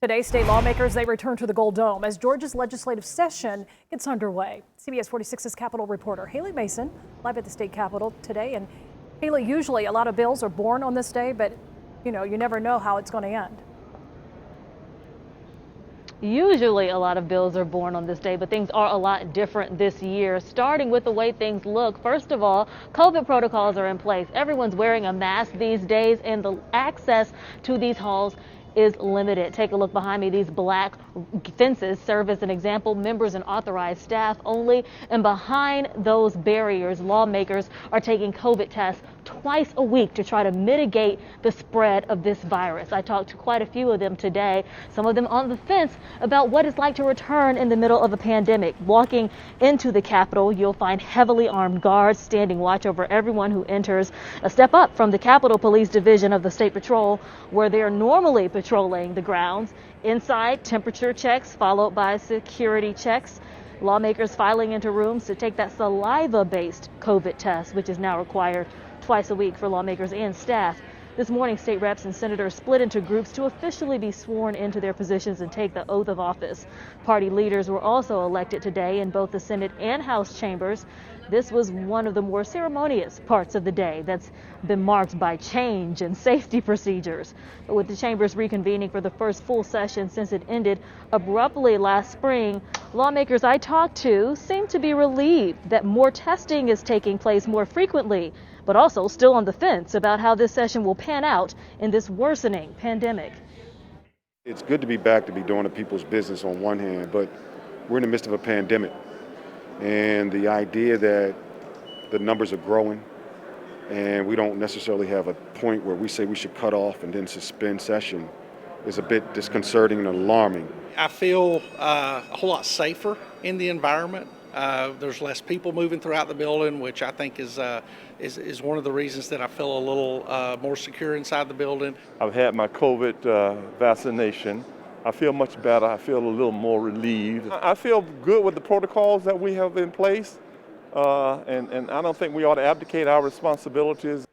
Today, state lawmakers, they return to the Gold Dome as Georgia's legislative session gets underway. CBS 46's Capitol reporter Haley Mason live at the state capitol today. And Haley, usually a lot of bills are born on this day, but you never know how it's going to end. Usually a lot of bills are born on this day, but things are a lot different this year, starting with the way things look. First of all, COVID protocols are in place. Everyone's wearing a mask these days, and the access to these halls is limited. Take a look behind me. These black fences serve as an example. Members and authorized staff only. And behind those barriers, lawmakers are taking COVID tests twice a week to try to mitigate the spread of this virus. I talked to quite a few of them today, some of them on the fence about what it's like to return in the middle of a pandemic. Walking into the Capitol, you'll find heavily armed guards standing watch over everyone who enters, a step up from the Capitol Police Division of the State Patrol, where they're normally patrolling the grounds. Inside, temperature checks followed by security checks. Lawmakers filing into rooms to take that saliva-based COVID test, which is now required twice a week for lawmakers and staff. This morning, state reps and senators split into groups to officially be sworn into their positions and take the oath of office. Party leaders were also elected today in both the Senate and House chambers. This was one of the more ceremonious parts of the day that's been marked by change and safety procedures. But with the chambers reconvening for the first full session since it ended abruptly last spring, lawmakers I talked to seem to be relieved that more testing is taking place more frequently, but also still on the fence about how this session will pan out in this worsening pandemic. It's good to be back to be doing the people's business on one hand, but we're in the midst of a pandemic. And the idea that the numbers are growing and we don't necessarily have a point where we say we should cut off and then suspend session is a bit disconcerting and alarming. I feel a whole lot safer in the environment. There's less people moving throughout the building, which I think is one of the reasons that I feel a little more secure inside the building. I've had my COVID vaccination. I feel much better. I feel a little more relieved. I feel good with the protocols that we have in place, and I don't think we ought to abdicate our responsibilities.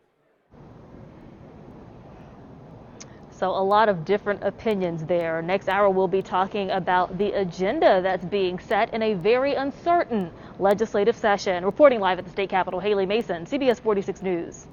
So a lot of different opinions there. Next hour, we'll be talking about the agenda that's being set in a very uncertain legislative session. Reporting live at the state capitol, Haley Mason, CBS 46 News.